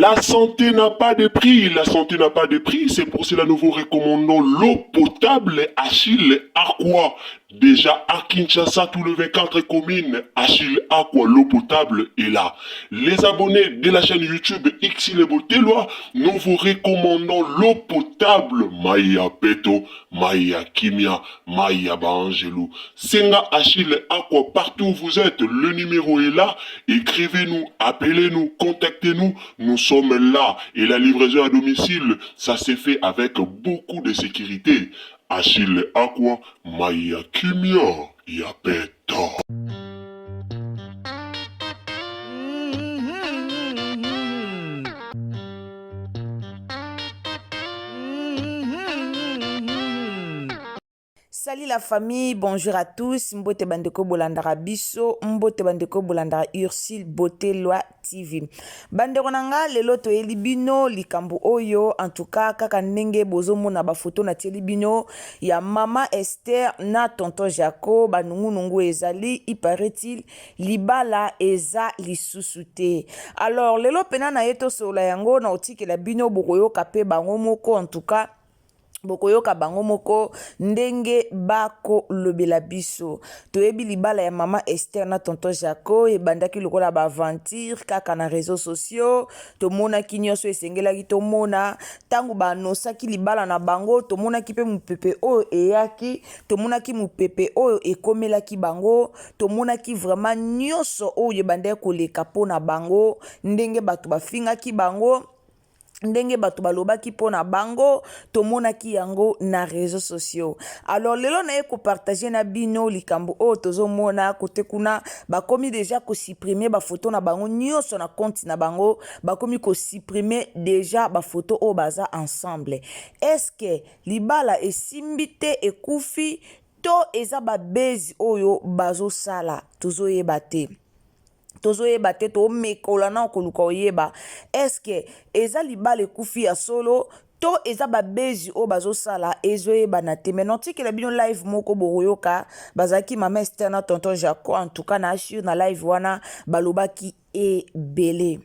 La santé n'a pas de prix, la santé n'a pas de prix, c'est pour cela que nous vous recommandons l'eau potable Achille Aqua. Déjà à Kinshasa, tout le 24 communes, Achille Aqua, l'eau potable est là. Les abonnés de la chaîne YouTube Xile Boteloa, nous vous recommandons l'eau potable Maya Peto, Maya Kimia, Maya Bangelou. Senga Achille Aqua, partout où vous êtes, le numéro est là. Écrivez-nous, appelez-nous, contactez-nous. Nous sommes là et la livraison à domicile, ça s'est fait avec beaucoup de sécurité. Achille Aqua, Maya Kimia, Yapeta. Salut la famille, bonjour à tous. Mbote bandeko bolandara biso, mbote bandeko bolandara Ursule Boteloa TV. Bandeko nanga lelo to elibino likambu oyo, en tout cas kaka ndenge bozo mona ba photo na telibino ya mama Esther na tonton Jaco banungu nungu ezali il paraît-il libala eza lisusu te. Alors lelo pena na yeto sola yango na otiki la bino bokoyo kape bango moko en tout cas bokoyoka bango moko ndenge bako lobela biso toyebi libala ya mama Esther na tonton Jaco ebandaki lokola ba aventure kaka na réseaux sociaux tomonaki nyonso esengelaki tomona tangu banosaki libala na bango tomonaki pe mupepe oyo eyaki tomonaki mupepe oyo ekomelaki bango tomonaki vraiment nyonso oyo ebandaki koleka po na bango ndenge bato bafingaki bango ndenge bato balobaki pona bango tomonaki yango na réseaux sociaux. Alors lelo na ko partager na bino likambo o tozomona kote kuna bakomi déjà ko supprimer ba photo na bango nyonso na compte na bango bakomi ko supprimer déjà ba photo o baza ensemble. Est-ce que libala esimbite ekufi to eza ba bezi oyo bazo sala tozoyeba te. Tozoyeba te to mekola na koluka oyeba est-ce que eza libala ekufi ya solo to eza babezi o bazosala ezoyeba na te maintenant tikela bino live moko boyoka bazaki mama Esther na tonton Jaco en tout cas na assure na live wana balobaki ebele.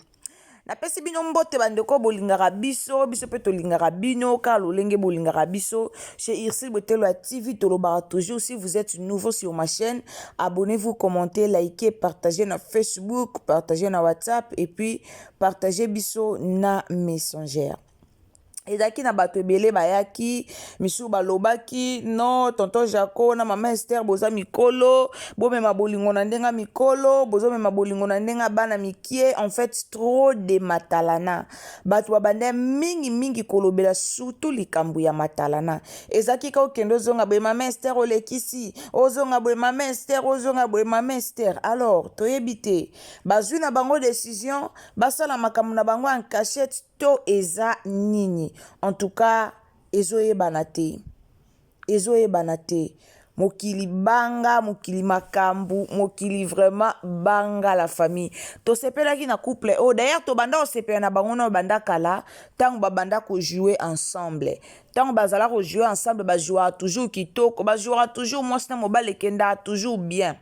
Napesi bino mbote bandeko bolingaka biso biso pe tolingaka bino car lolenge bolingaka biso chez Ursule Boteloa TV tolobaka toujours. Si vous êtes nouveau sur ma chaîne, abonnez-vous, commentez, likez, partagez na Facebook, partagez na WhatsApp et puis partagez biso na Messenger. Ezaki na bato ebele bayaki misu balobaki non tonton Jaco na mama Esther boza mikolo bomema bolingo na ndenga mikolo bozo mema bolingo na ndenga bana mikie en fait trop de matalana bato babande mingi kolobela surtout likambu ya matalana ezaki ka okendo zonga boye mama Esther olekisi ozonga boye mama Esther ozonga boye mama Esther. Alors toyebite bazwi na bango décision basala makambo na bango en cachette to eza nini. En tout cas, ezoyebana te. Ezoyebana te. Mokili banga, mokili makambu, mokili vraiment banga la famille. To sepelaki na couple. Oh, d'ailleurs, to banda osepela na bango na banda kala, tango ba banda ko jouer ensemble. Tango bazala ko jouer ensemble, ba jouera toujours kitoko, ba jouera toujours mwasi na mobali kenda toujours bien.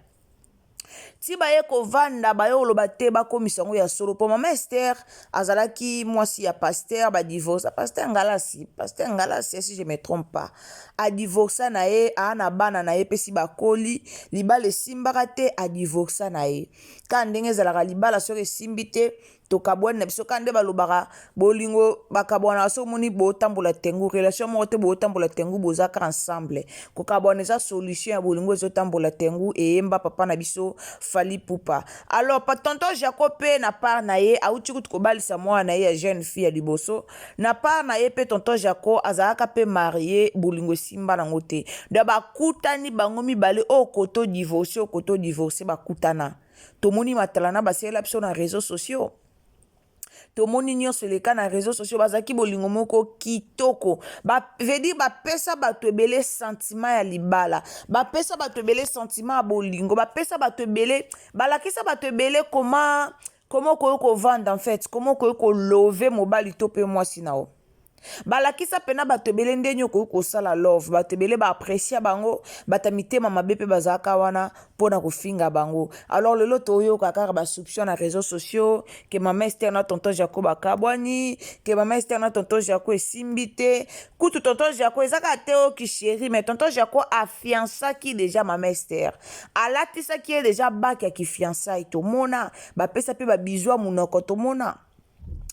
Ti baye ko vanda baye oloba te bakomisa ngo ya solo po mama Esther azalaki mwasi ya pasteur ba divorce pasteur Ngalasi si je me trompe pas a divorce na ye ana bana na ye pesi bakoli libala simbaka te a divorce na ye ka ndenge ezalaka libala soki esimbi te tokabwana na biso kande balobaka bolingo bakabwana so moni botambola tengu relation moko te botambola tengu bozaka ensemble kokabwana eza solution ya bolingo ezotambola tengu eyemba papa na biso Fali Pupa. Alors pa tonton Jaco pe na part na ye auti kutu kobalisa mwana na ye ya jeune fille ya liboso na part na ye pe tonton Jaco azalaka pe marié bolingo simba nango te da bakutani bango mibale o koto divorce bakutana tomoni matalana basela biso na réseaux sociaux. Tomoni nyonso leka na réseaux sociaux bazaki bolingo moko kitoko veut dire bapesa bato ebele sentiment ya libala bapesa bato ebele sentiment ya bolingo bapesa bato ebele balakisa bato ebele comment koyo ko vendre en fait comment koyo ko lover mobali to pe mwasi nao balakisa pena bato ebele ndenge okoki kosala love, bato ebele baaprecia bango, bato mitema mabe mpe bazalaka wana mpona kofinga bango. Alors lelo toyoka kaka basouption na réseaux sociaux ke mama Esther na tonton Jaco bakabwani, ke mama Esther na tonton Jaco esimbi te. Kutu tonton Jaco ezaka te oki chéri, mais tonton Jaco afiançaki déjà mama Esther, alatisaki ye déjà baki ya kifiançai, tomona bapesa mpe babizwa munoko, tomona.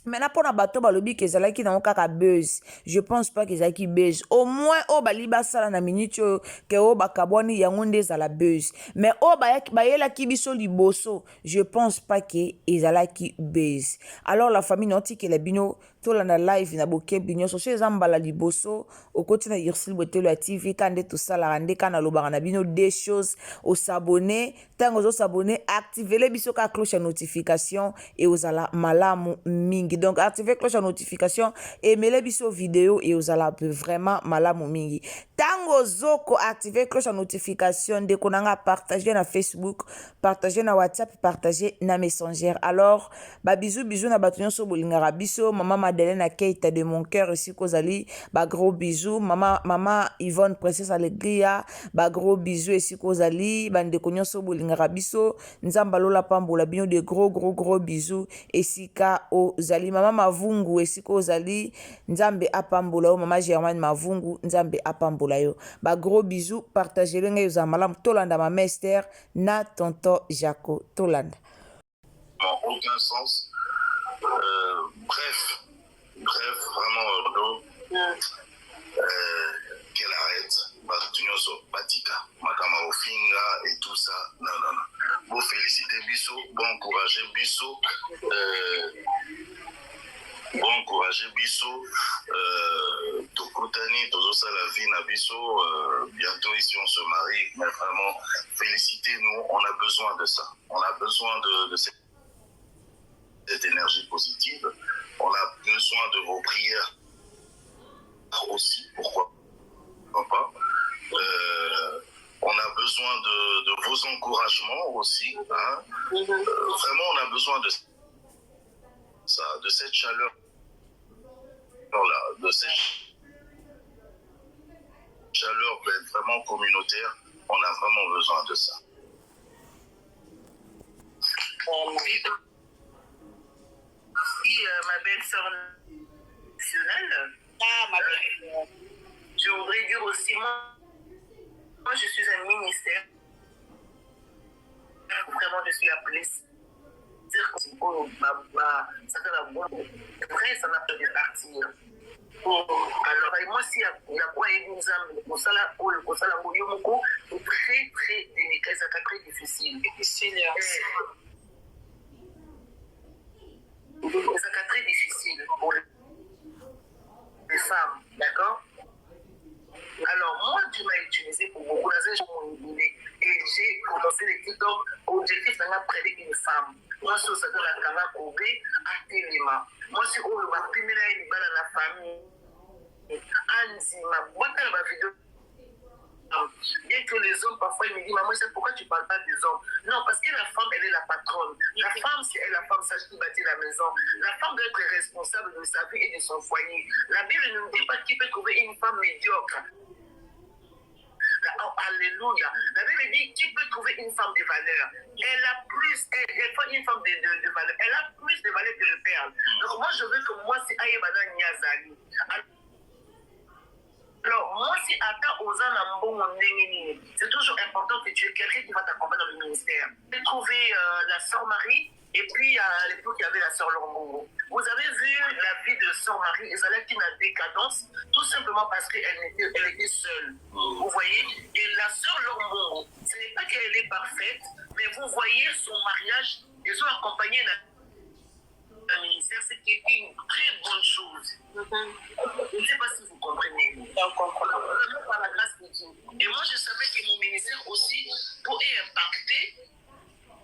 Maintenant, pour bateau balobi que ezalaki na kaka buzz. Je pense pas que ezalaki buzz. Au moins o bali basala na minute que o bakabwani yango nde ezala buzz. Mais o bayelaki biso liboso, je pense pas que ezalaki buzz. Alors la famille noti que la bino tolanda live na boke binyo so eza mbala liboso okoti na Ursil Botelo ya TV kande to sala rande kana lobaka na bino des choses au s'abonner tango zo s'abonner activer biso ka cloche ya notification et ozala malamu mingi. Donc activer cloche ya notification et mele biso vidéo et ozala vraiment malamu mingi. Tango zoko activer cloche ya notification de konanga partager na Facebook, partager na WhatsApp, partager na Messenger. Alors ba bisous na bato nyonso bolingaka biso. Maman Madeleine à Keita de mon cœur ici Kozali, ba gros bisous. Maman Yvonne Princesse Allegria, ba gros bisous ici Kozali, bande nyonso bolingaka biso. Nzamba lola pambola bino de gros bisous esika ozali. Maman Mavungu esika ozali, nzambe apambola yo. Maman Germaine Mavungu, nzambe apambola yo. Ba gros bisous, partagez-le ngai za malam tolanda ma Esther na tonton Jaco tolanda. En aucun sens. Bref, vraiment, qu'elle arrête. Batika, Makama Ofinga et tout ça. Non. Bon, féliciter Bissot, bon encourager Bissot. Bon encourager Bissot. Tokotani, Tozosa la vie na Bissot. Bientôt ici on se marie. Mais vraiment, félicitez-nous. On a besoin de ça. On a besoin de cette énergie positive. On a besoin de vos prières aussi, pourquoi pas. On a besoin de vos encouragements aussi. Hein. Vraiment, on a besoin de ça, de cette chaleur là, de cette chaleur vraiment communautaire. On a vraiment besoin de ça. Ma belle-sœur nationale. Ah, ma belle. Je voudrais dire aussi, moi je suis un ministère. Vraiment, je suis appelée. C'est vrai, ça n'a pas de partir. Alors, moi, si il y a quoi, il nous a très délicat, c'est très difficile. C'est très difficile pour les femmes, d'accord? Alors, moi, tu m'as utilisé pour beaucoup et j'ai commencé les TikTok. Objectif, c'est d'apprendre une femme. Moi, je suis dans la Kama Kobe, à Téléma. Moi, je suis au Bapimela et dans la famille. Anzima, moi, dans ma vidéo. Bien que les hommes, parfois, ils me disent, maman, pourquoi tu ne parles pas des hommes? Non, parce que la femme, elle est la patronne. La femme, si elle est la femme, sache qui bâtit la maison. La femme doit être responsable de sa vie et de son foyer. La Bible ne nous dit pas qui peut trouver une femme médiocre. Alléluia. La Bible dit qui peut trouver une femme de valeur. Elle a plus, elle faut une femme de valeur. Elle a plus de valeur que le père. Donc moi, je veux que moi, c'est Aïbada Niazali. Alors, moi, si Ata Ozana Mbongo, c'est toujours important que tu aies quelqu'un qui va t'accompagner dans le ministère. J'ai trouvé la sœur Marie, et puis à l'époque, il y avait la sœur Longo. Vous avez vu la vie de sœur Marie, elle était en décadence, tout simplement parce qu'elle était seule. Vous voyez? Et la sœur Longo, ce n'est pas qu'elle est parfaite, mais vous voyez son mariage, ils ont accompagné un ministère, ce qui est une très bonne chose. Je ne sais pas si vous comprenez. On comprend. Vraiment par la grâce de Dieu. Et moi, je savais que mon ministère aussi pourrait impacter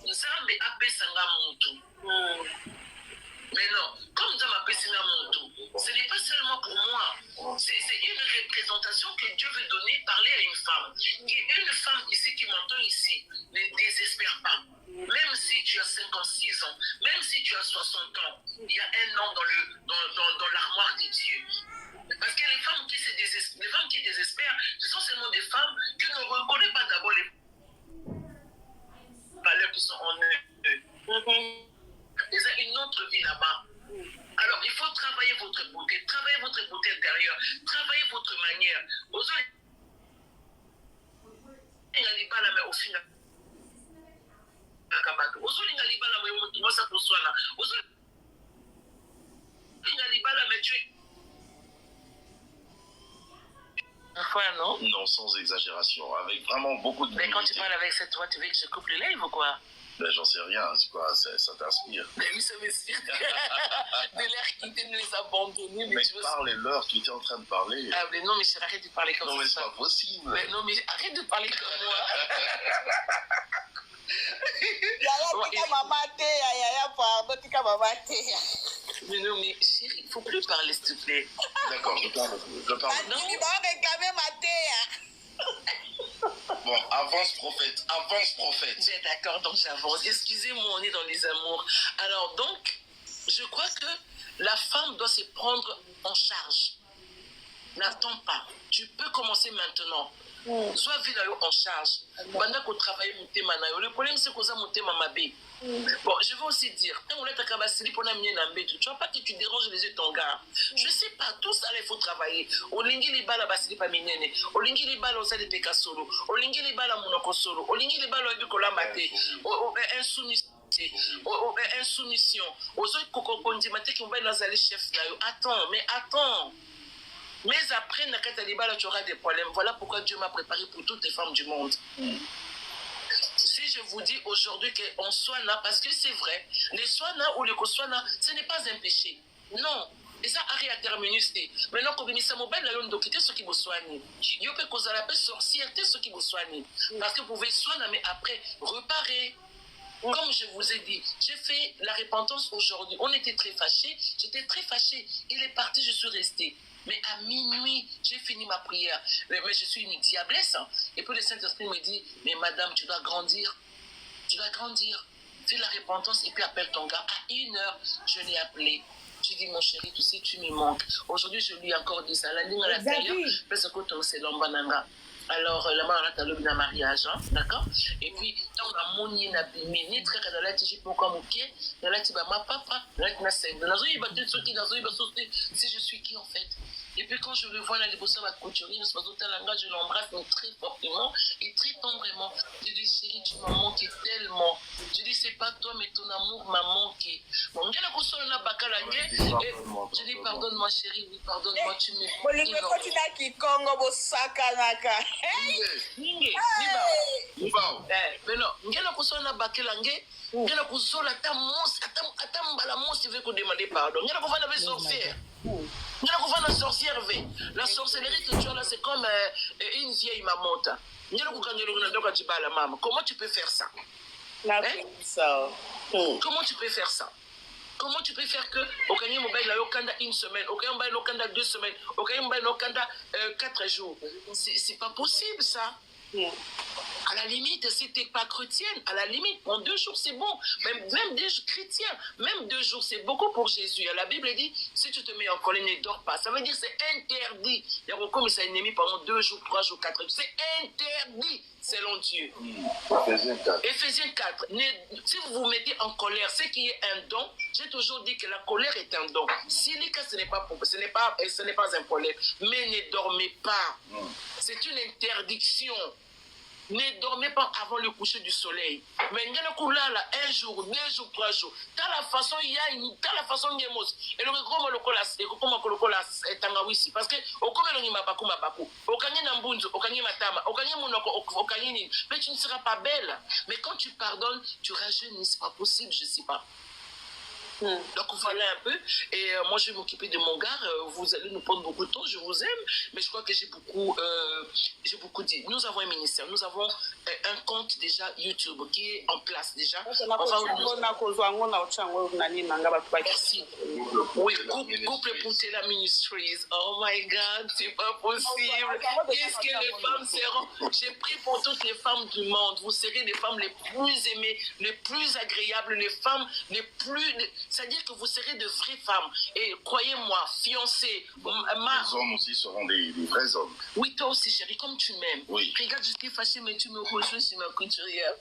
Nzambe apesanga muntu. Mais non, comme Nzambe apesanga muntu, ce n'est pas seulement pour moi. C'est une représentation que Dieu veut donner, parler à une femme. Et une femme ici qui m'entend ici, ne désespère pas. Même si tu as 56 ans, même si tu as 60 ans, il y a un homme dans l'armoire de Dieu. ailleurs. Travaillez votre manière. Enfin, non? Non, sans exagération, avec vraiment beaucoup de... Mais quand tu parles avec cette voix, tu veux que je coupe le live ou quoi? Ben, j'en sais rien, c'est quoi, ça t'inspire. Mais oui, ça m'inspire. De l'air quitter de les abandonner. Mais tu parle-leur, tu étais en train de parler. Ah, mais non, mais arrête de parler comme ça. Non, mais c'est pas possible. Mais non, mais arrête de parler comme moi. Mais non, mais chérie, il ne faut plus parler, s'il te plaît. D'accord, je parle. Non. Bon, avance prophète. Mais d'accord, donc j'avance. Excusez-moi, on est dans les amours. Alors donc, je crois que la femme doit se prendre en charge. N'attends pas. Tu peux commencer maintenant. Sois vilayo en charge. Pendant qu'on travaille le problème c'est qu'on a monté ma mabé. Bon, je vais aussi dire, quand on est à Kabasili pour n'amener n'ambé, tu vois pas que tu déranges les yeux de ton gars. Je sais pas, tout ça il faut travailler. Au lingi les balles à Basili pas minene, au lingi les balles au sale peka solo, au lingi les balles à monoko solo, au lingi les balles au bikola maté, au insoumission. Insoumission, aux autres cococondimaté qui vont dans les chefs là. Attends. Mais après, tu auras des problèmes. Voilà pourquoi Dieu m'a préparé pour toutes les femmes du monde. Si je vous dis aujourd'hui qu'on soit là, parce que c'est vrai, les soins ou les co-soins, ce n'est pas un péché. Non. Et ça arrive à terminer. Maintenant, quand vous mobile, là, on doit quitter ceux qui vous soignent. Il y a que vous allez sorcièreté ceux qui vous soignent. Parce que vous pouvez soigner, mais après, réparer. Comme je vous ai dit, j'ai fait la repentance aujourd'hui. On était très fâchés. J'étais très fâchée. Il est parti, je suis restée. Mais à minuit, j'ai fini ma prière. Mais je suis une diablesse. Et puis le Saint-Esprit me dit, mais madame, tu dois grandir. Tu dois grandir. Fais la repentance et puis appelle ton gars. À 1h, je l'ai appelé. Je dis, mon chéri, tu sais, tu me manques. Aujourd'hui, je lui ai encore dit ça. La ligne à l'intérieur, parce que c'est l'ombananga. Alors, la maman a le mariage, hein, d'accord? Et puis, quand on a moni na bimini, très quand la tige pour comme ok, la tige ma papa, la tige na scène. Si je suis qui en fait? Et puis quand je le vois dans les bossons à couturier, je l'embrasse très fortement et très tendrement. Je dis chérie, tu m'as manqué tellement. Je dis c'est pas toi mais ton amour m'a manqué. Bon, je dis pardonne-moi chérie, oui pardonne-moi, tu m'aimes. Mais non, ngena kusona bakelange, ngena kusola ta monstre, ata mbala monstre veut qu'on demande pardon. Ngena kufana be sorcière. Ngena kufana sorcière ve. La sorcellerie que tu as là c'est comme une vieille mamota. Ngena kukangelo na doka jibala mama. Comment tu peux faire ça? Comment tu peux faire ça? Comment tu peux faire que au Kenya Mobile la Yokanda une semaine, au Kenya Mobile Yokanda 2 semaines, au Kenya Mobile Yokanda 4 jours? C'est pas possible ça. À la limite, si tu n'es pas chrétienne, à la limite, en 2 jours, c'est bon. Même des chrétiens, même 2 jours, c'est beaucoup pour Jésus. La Bible dit, si tu te mets en colère, ne dors pas. Ça veut dire que c'est interdit. Il y a comme ça ennemi pendant 2 jours, 3 jours, 4 jours. C'est interdit selon Dieu. Éphésiens 4. Si vous vous mettez en colère, ce qui est un don, j'ai toujours dit que la colère est un don. Si les cas, ce n'est pas un problème. Mais ne dormez pas. C'est une interdiction. Ne dormez pas avant le coucher du soleil. Mais il y a 1 jour, 2 jours, 3 jours. T'as la façon, il y a une façon de mos. Et le gros le tangawisi. Parce que au comme le mabaku, au kanye nambunzo, au kanye matama, au kanye monoko, au kanye. Mais tu ne seras pas belle. Mais quand tu pardonnes, tu rajeunis. C'est pas possible, je sais pas. Donc voilà un peu. Et moi je vais m'occuper de mon gars. Vous allez nous prendre beaucoup de temps. Je vous aime, mais je crois que j'ai beaucoup dit. Nous avons un ministère. Nous avons un compte déjà YouTube qui est en place déjà. Merci. Oui, couple pour Tela Ministries. Oh my God, c'est pas possible. Qu'est-ce que les femmes seront? J'ai pris pour toutes les femmes du monde. Vous serez les femmes les plus aimées, les plus agréables, les femmes les plus. C'est-à-dire que vous serez de vraies femmes. Et croyez-moi, fiancées. Les hommes aussi seront des vrais hommes. Oui, toi aussi, chérie, comme tu m'aimes. Oui. Regarde, je t'ai fâchée, mais tu me rejoins sur ma couturière.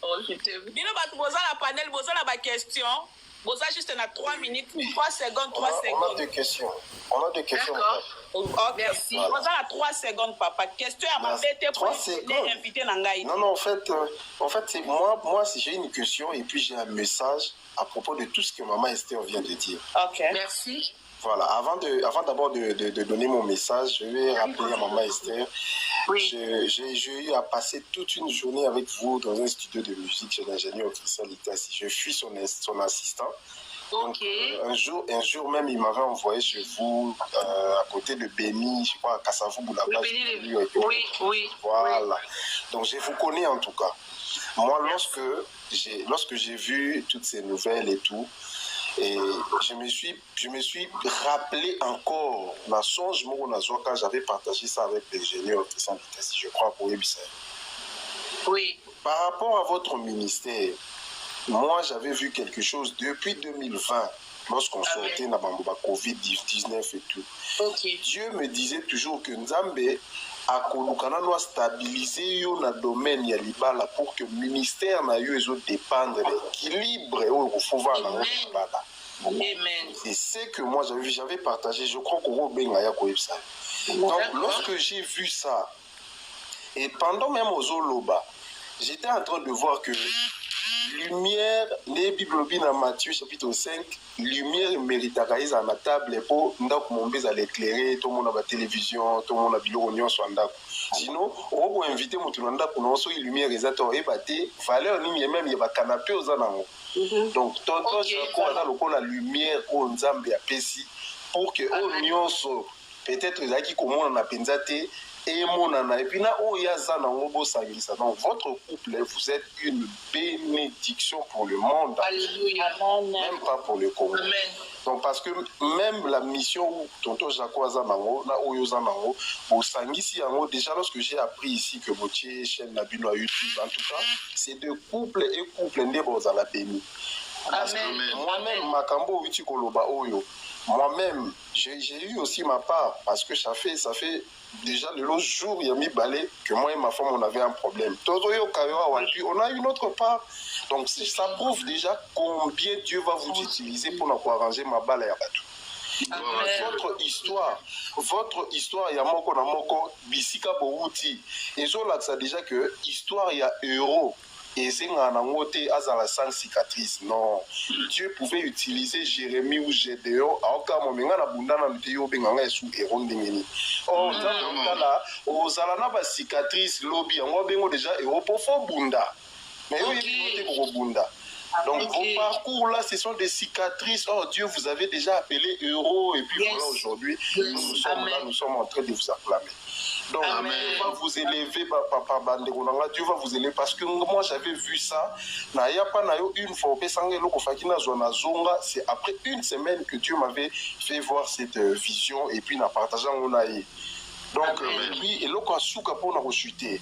Oh, je t'aime. Bino batu boza la panel, boza la question. Boza juste on a 3 minutes, 3 secondes, 3 On a secondes. deux questions. On a deux questions. D'accord. Ok, merci. Voilà. Boza a 3 secondes, papa. Question à ma bête pour les invités Nangaï. Non, en fait c'est moi si j'ai une question et puis j'ai un message à propos de tout ce que maman Esther vient de dire. Ok. Merci. Voilà, avant d'abord de donner mon message, je vais rappeler à maman Esther. Oui. J'ai eu à passer toute une journée avec vous dans un studio de musique chez l'ingénieur Christian Litassi. Je suis son assistant. Donc, un jour même, il m'avait envoyé chez vous, à côté de Béni, je crois, à Kassavou Boulaba. Oui. Voilà. Donc, je vous connais en tout cas. Moi, lorsque j'ai vu toutes ces nouvelles et tout, et je me suis rappelé encore la songe quand j'avais partagé ça avec l'ingénieur Christian Litassi, je crois, pour Ebissa. Oui. Par rapport à votre ministère, moi, j'avais vu quelque chose depuis 2020, lorsqu'on sortait dans la Covid-19 et tout. Okay. Dieu me disait toujours que Nzambe a stabilisé le domaine de l'Ibala pour que le ministère na yo dépendre de l'équilibre au pouvoir dans l'Ibala. Amen. Et c'est que moi j'avais partagé, je crois qu'on donc lorsque j'ai vu ça, et pendant même aux Oloba, j'étais en train de voir que lumière, les Bibles dans Matthieu chapitre 5, lumière mérite à raïs à la table pour mon baiser à l'éclairer, tout le monde a la télévision, tout le monde a la réunion sur la sinon, on va inviter mon tout le monde pour nous sur lumière et ça t'aurait battu, valeur ni même il y a canapé aux anango. Donc tonton Jaco a la lumière au Nzambe à Pessi pour que on nyonso peut-être les qui comment on a pensé et mon nana et puis là où il y a ça dans le donc votre couple vous êtes une bénédiction pour le monde. Alléluia. Même pas pour le Congo. Amen. Donc parce que même la mission où tonton Jaco Azanango là où Yozanango au Sangisi yango déjà lorsque j'ai appris ici que votre chaîne Nabino à YouTube en tout cas c'est de couple et couple ndebo à la béni. Amen. Moi-même Makambo Uti Koloba Oyo. Moi-même, j'ai eu aussi ma part parce que ça fait déjà le long jour, il y a mis balai que moi et ma femme on avait un problème. On a une autre part. Donc ça prouve déjà combien Dieu va vous utiliser pour nous arranger ma balle à Batou. Votre histoire, il y a moko na moko bisika bouti. Et je là ça déjà que histoire il y a héros. Et c'est un sans cicatrice. Non. Dieu pouvait utiliser Jérémie ou Gédéon. Alors, quand on a abondamment de Dieu, on a sous héros d'Ingénie. Oh, là, aux alana cicatrice, lobby, on a déjà héros pour faire bunda. Mais oui, pour bunda. Donc, vos parcours là, ce sont des cicatrices. Oh, Dieu, vous avez déjà appelé héros. Et puis voilà, aujourd'hui, nous sommes là, nous sommes en train de vous acclamer. Donc, Dieu va vous élever, papa, Dieu va vous élever parce que moi j'avais vu ça. Une fois, c'est après une semaine que Dieu m'avait fait voir cette vision et puis, en partageant mon aïe. Donc, et l'autre pour nous rechuter.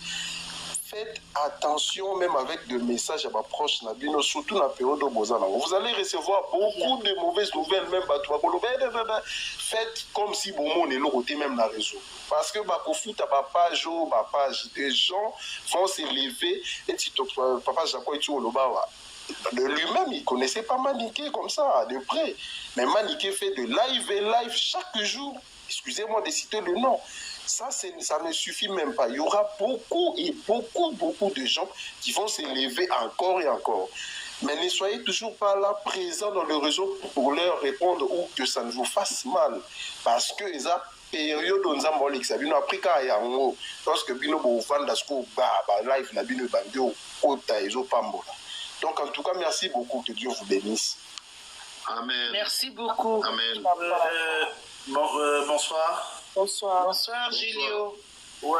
Faites attention même avec des messages à ma proche, surtout dans la période de Bozana. Vous allez recevoir beaucoup de mauvaises nouvelles, même faites comme si bon monde est l'autre même dans le réseau. Parce que ma page, des gens vont s'élever et si papa Jaco est au Lobawa. De lui-même, il ne connaissait pas Maniké comme ça, de près. Mais Maniké fait de live chaque jour. Excusez-moi de citer le nom. Ça ne suffit même pas. Il y aura beaucoup de gens qui vont s'élever encore et encore. Mais ne soyez toujours pas là, présents dans le réseau pour leur répondre ou que ça ne vous fasse mal. Parce que les période où nous avons appris qu'à Yango, lorsque Bino Bovanda live na Bino Bandio, Kota et Zopambola. Donc en tout cas, merci beaucoup, que Dieu vous bénisse. Amen. Merci beaucoup. Amen. Bonsoir. Bonsoir, Julio. Ouais,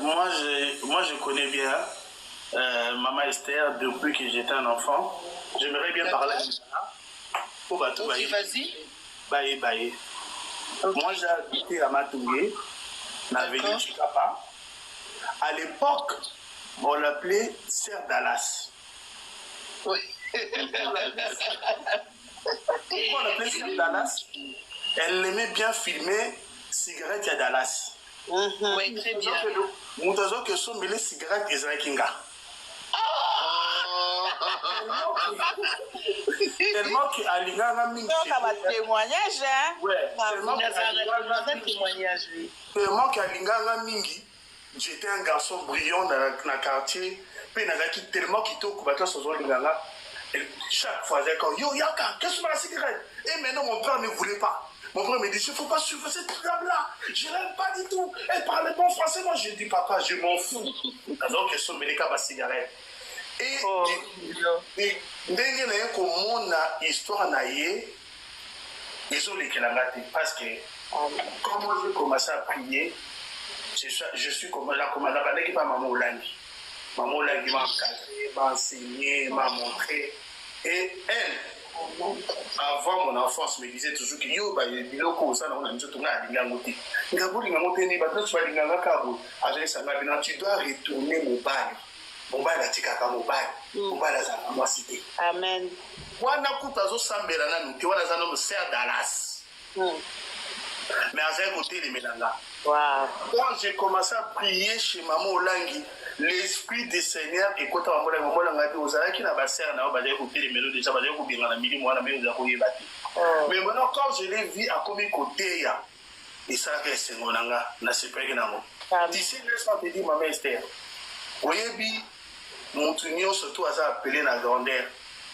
moi je connais bien Maman Esther depuis que j'étais un enfant. J'aimerais bien parler de ça. Ok, vas-y. Baye. Okay. Moi j'ai habité à Matouye, dans la ville de Chikapa. À l'époque, on l'appelait Sœur Dallas. Oui. Pourquoi on l'appelait Sœur Dallas? Elle aimait bien filmer cigarette à Dallas. Oui, très bien. Nous avons que sont les cigarettes et Kinga. tellement que alinganga mingi. Donc à ma témoignage hein. Ouais, Tellement témoignage lui. tellement que alinganga mingi. J'étais un garçon brillant dans le quartier. Puis nazaki tellement kitoko bato sozo linganga. Chaque fois j'ai dit yo yaka, qu'est-ce que c'est la cigarette? Et maintenant mon père ne voulait pas. Mon frère me dit, il ne faut pas suivre cette dame-là. Je n'aime pas du tout. Elle parle bon français. Moi, je dis, papa, je m'en fous. Donc, je suis venu à ma cigarette. Et ndenge na ye komona histoire na ye ezolekelanga te parce que quand moi j'ai commencé à prier, je suis comme la commandant bandeki pa maman Olangi. Maman Olangi m'a encadré, m'a enseigné, m'a montré. Et elle, avant mon enfance, me disait toujours que yo, biloko osana on a nzoto nga alingango te. Ngabolinga moteni ba tso balinganga kabo. Avec ça maintenant tu dois retourner mobile. Mobile atikaka mobile. Mobile za moi cité. Amen. Wana kutazo sambela na nuke wana za no ser Dallas. Mais à un côté les melanga. Wow. Quand j'ai commencé à prier chez maman Olangi, l'esprit du Seigneur et quand maman Olangi osala ki na ba ser na ba j'ai côté les mélodies déjà ba j'ai ko binga na mili moi na me oza ko yebati. Mais maintenant quand je l'ai vu à comme côté ya et ça que c'est monanga na sepeke na mo. D'ici laisse-moi te dire maman Esther. Oyebi montunio surtout à ça appelé la grandeur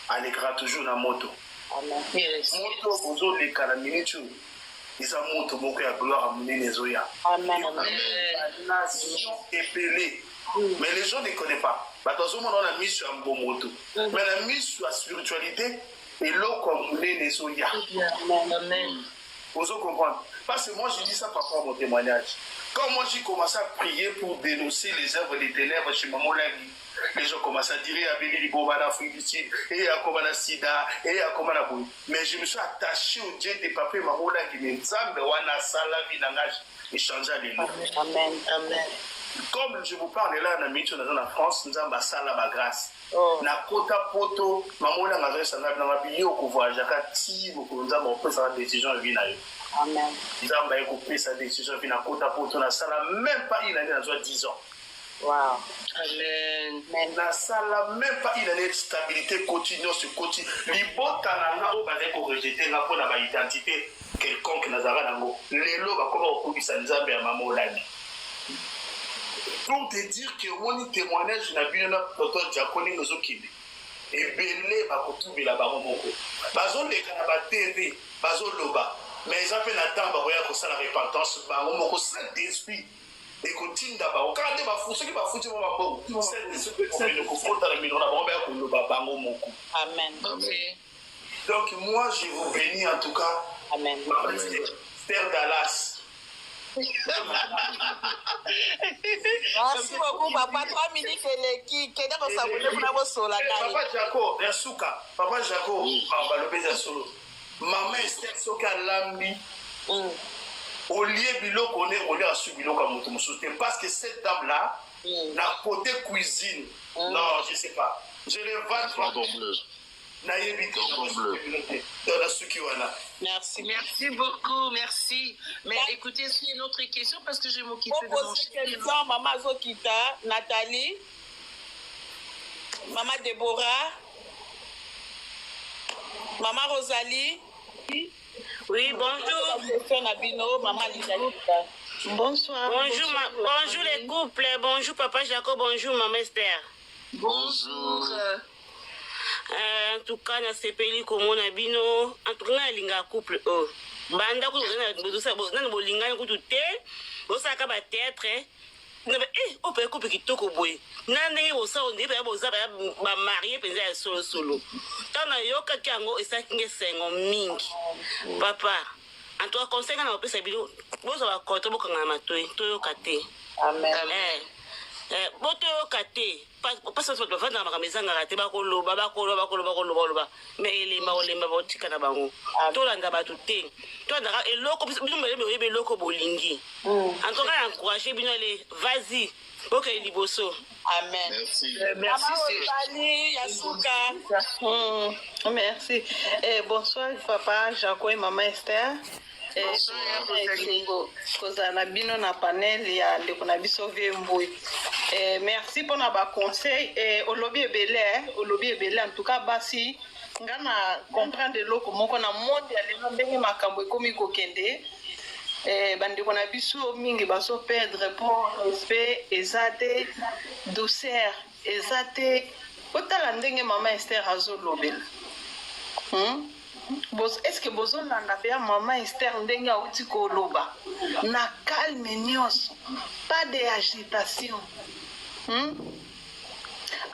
à l'écran toujours na moto. Amen. Moto bozo le kana minute. Ils ont monté mon cœur à gloire à mener les oya. Amen. La nation épelée. Mais les gens ne connaissent pas. Parce que on a mis sur un bon moto. Mais on a mis sur la spiritualité et l'eau comme les oya. Amen. Vous comprenez? Parce que moi je dis ça par rapport à mon témoignage. Quand moi j'ai commencé à prier pour dénoncer les œuvres des ténèbres chez Maman Olangi, les gens commencent à dire à Béli Liboma d'Afrique du Sud, et à Komana Sida, et à Komana Boui. Mais je me suis attaché au Dieu des papiers Maman Olangi, mais Nzambe wana sala vinangage, et changea les noms. Amen. Amen. Comme je vous parle là, dans la France, Nzamba sala ba grâce. Na kota poto, Maman Olangi a sanga na mabi yo ko voyager ka ti bo ko Nzamba peut faire décision vina yo. Amen. Nzamba a coupé sa décision vina kota poto na sala même pas une année dans 10 ans. Wow. Amen. La salle même pas une année de stabilité continue sur côté. Libota na o ba ko rejeter na pour la identité quelconque nazara nango. Lelo ba comment okubisa Nzambe ya Maman Olangi. Pour te dire que mon témoignage na bino na toto diaconie nozokinde. Ebele ba kotubela ba moko. Bazo leka na ba TV, bazo loba. Mais ils appellent la temps ba koya ko sala repentance ba moko saint d'esprit. Et continue d'abord. Quand on va foutre, ce qui va foutre, on va bon. C'est le confort à la minute, on va bien qu'on le babango moko. Amen. Donc moi, je vous bénis en tout cas. Amen. Terre Dallas. Merci beaucoup, papa. 3 minutes, qui est dans sa bouche, pour avoir sola. Papa Jaco, Yasuka. Papa Jaco, on va le baiser solo. Maman Esther Soka Lambi. Au lieu biloko on est au lieu à subir biloko comme nous soutien parce que cette dame là n'a côté cuisine non je sais pas je les vends na yebito dans la sukiwana. Merci beaucoup, merci. Mais écoutez, c'est une autre question parce que je m'occupe de mon chéri. Maman Zokita, Nathalie, Maman Déborah, Maman Rosalie. Oui, bonjour. Bonsoir. Bonjour les couples. Bonjour Papa Jacob. Bonjour Maman Esther. Bonjour. En tout cas, na sepeli komo na bino. En tout cas, linga couple. Banda ko na bolinga ko tuté. Bosaka ba théâtre. On peut couper kitoko boy. Nande o sa on dit ba boza ba marié penza solo solo. Tana yoka kango esakinge sengo mingi. Papa, en toi conseil na opesa bilo. Boza ba koto bokanga matoi, to yoka te. Amen. Boto yoka te. Pas ça va faire dans ma maison ngate ba ko loba ba ko loba. Mais il est ma botika na bango. To landa ba tuté. To ndaka eloko bino mbele eloko bolingi. En tout cas encourager bino les vas-y. OK liboso. Amen. Merci. Merci. Yasuka. Merci. Bonsoir papa Jaco et maman Esther. Bonsoir. Kozana bino na panel ya ndeko na biso vie mbui. Merci pour nos conseils. Au lobby ebele, en tout cas, basi, ngana comprendre de l'eau comment on a monté à l'énorme makambo comme kokende. Bandi qu'on a biso mingi baso perdre pour respect, ezate, douceur, ezate. Otala ndenge Maman Esther azo lobel. Est-ce que bozo landa pe Maman Esther ndenge auti ko loba? Na calme nyonso, pas de agitation.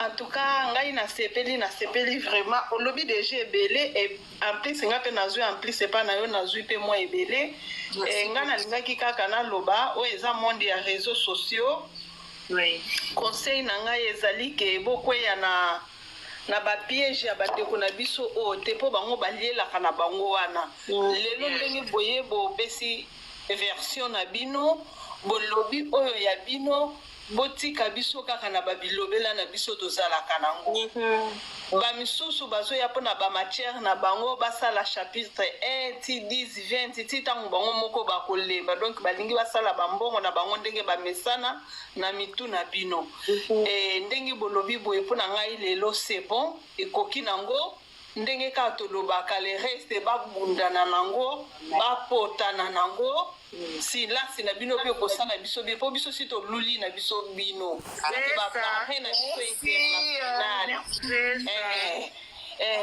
En tout cas, ngai na sepeli vraiment au lobby de Gebele et en plus nga pe nazui en plus c'est pas na yo nazui pe moi ebele. Nga na lingaki kaka na loba o eza monde ya réseaux sociaux. Oui. Conseil na ngai ezali ke bokweya na ba piège ya bateko na biso o te po bango balielaka na bango wana. Lelo ndenge boye bo pesi version na bino bolobi oyo ya bino botika biso kaka na babilobela na biso tozalaka nango. Ba misusu bazoya pona ba matière na bango basala chapitre 1 ti 10 20 ti tango bango moko bakolemba donc balingi basala bambongo na bango ndenge bamesana na mitu na bino. Ndenge bolobi boye pona ngai lelo c'est bon ekoki nango ndenge ka tolobaka le reste babundana nango bapotana nango. Si là c'est na bino pe ko sana biso be po biso si to luli na biso bino ba parrain na biso international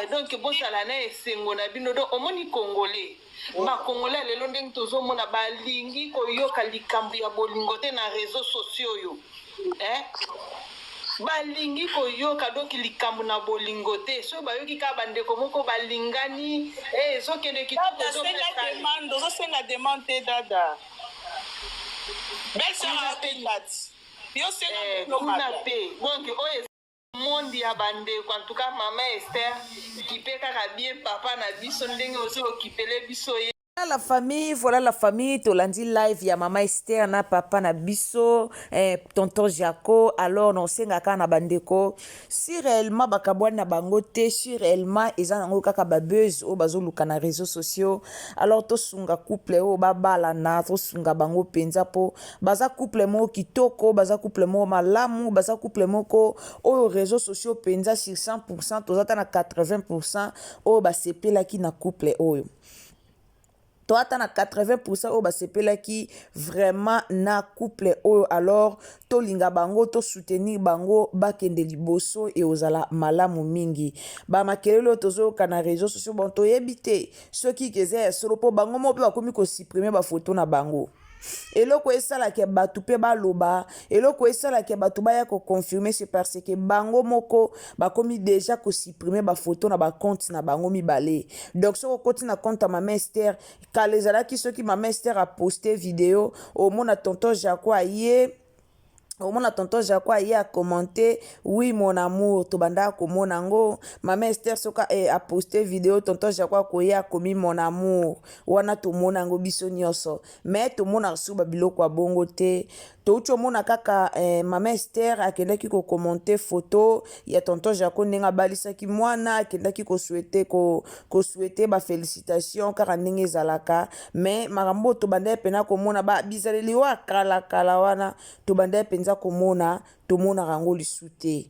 donc bo sala na esengo na bino do omoni congolais ba congolais lelo ndenge tozo mona balingi ko yoka likambu ya bolingo te na réseaux sociaux yo balingi ko yoka donc likambu na bolingo te so bayoki ka bandeko moko balingani ezokende kitoko zo senga demande dada belle date yo senga kuna pe donc oyo monde ya bandeko en tout cas Maman Esther qui peut kaka bien papa na biso ndenge ozo okipele biso Voilà la famille, tolandi live ya Maman Esther na papa na biso, tonton Jaco, alors non sengaka na bandeko, si réellement bakabwana na bango te, si réellement eza nango kaka babeuse o bazo luka na réseaux sociaux, alors to sunga couple o babala na to sunga bango penza po, baza couple mo kitoko, baza couple mo malamu, baza couple moko o réseaux sociaux penza sur 100%, tozata na 80% o basepela ki na couple oyo. Toi, tu as 80% au basepela qui vraiment na couple oyo alors to linga bango to soutenir bango bakende liboso et ozala malamu mingi ba makelelo tozo kana réseaux sociaux bon to yebite ceux qui keze solo po bango mo pe bakomi ko supprimer ba photo na bango. Eloko esala ke batu pe baloba eloko esala ke batu baya ko confirmer c'est parce que bango moko bakomi déjà ko supprimer ba photo na ba compte na bango mibale donc so ko na compte à Maman Esther kalezala ki ceux qui Maman Esther a posté vidéo au mona tonton Jaco aye au moins tonton Jaco a commenté oui mon amour to banda ko monango Maman Esther soka a posté vidéo tonton Jaco ko ya komi mon amour wana to monango biso nyoso mais to mona suba biloko a bongo te to ucho mona kaka Maman Esther akendaki ko commenter photo ya tonton Jaco nenga balisa ki mwana akendaki ko souhaiter ba félicitations car ndenge zalaka mais marambo to banda pena ko mona ba bizaleli wa kala wana to banda pena komona tomona rango lisute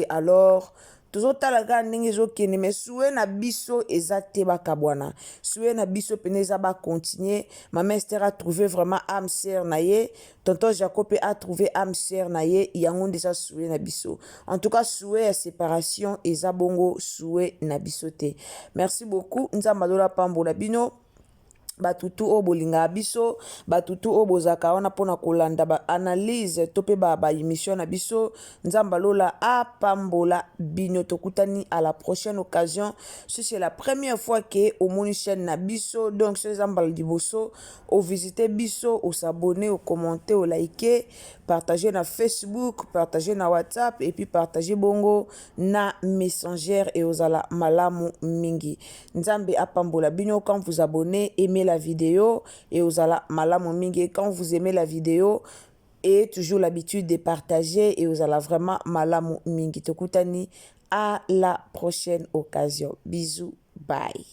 alors tozotala ka ndenge ezokende mais souwe na biso eza te bakabwana souwe na biso pene eza ba continuer Maman Esther a trouvé vraiment âme sœur na ye tonton Jacob a trouvé âme sœur na ye yango ndeza souwe na biso en tout cas souwe ya séparation eza bongo souwe na biso te. Merci beaucoup nzamba lola pambola bino batutu o bolinga biso batutu o bozaka wana pona kolanda ba analyse topé ba émission na biso nzamba lola apambola bino tokutani à la prochaine occasion. Si c'est la première fois que au moni chaîne na biso donc c'est nzamba liboso au visiter biso au s'abonner au commenter au liker partager na Facebook partager na WhatsApp et puis partager bongo na Messenger et ozala malamu mingi nzambe apambola bino quand vous abonnez aimez la vidéo et ozala malamu mingi quand vous aimez la vidéo et toujours l'habitude de partager et ozala vraiment malamu mingi tokutani à la prochaine occasion. Bisous, bye.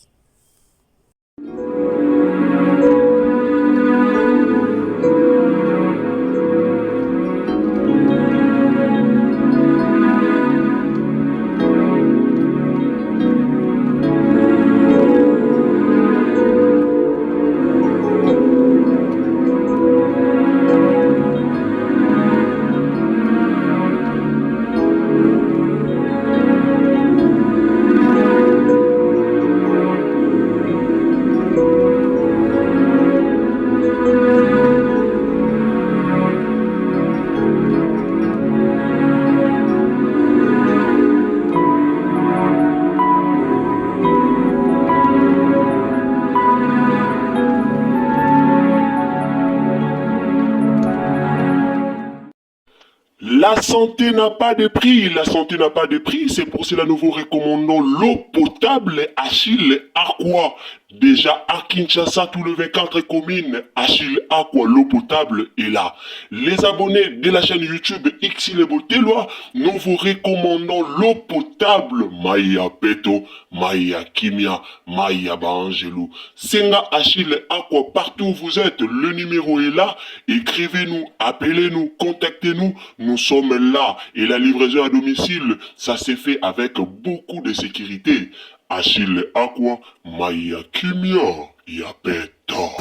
La santé n'a pas de prix, la santé n'a pas de prix, c'est pour cela nous vous recommandons l'eau potable Achille Aqua. Déjà à Kinshasa, tous les 24 communes, Achille Aqua, l'eau potable est là. Les abonnés de la chaîne YouTube Xile Botelwa, nous vous recommandons l'eau potable Maya Peto, Maya Kimia, Maya Bangelou. Senga Achille Aqua, partout où vous êtes, le numéro est là. Écrivez-nous, appelez-nous, contactez-nous, nous sommes là. Et la livraison à domicile, ça s'est fait avec beaucoup de sécurité. Achille Aqua, Maya Kimia, Yapeta.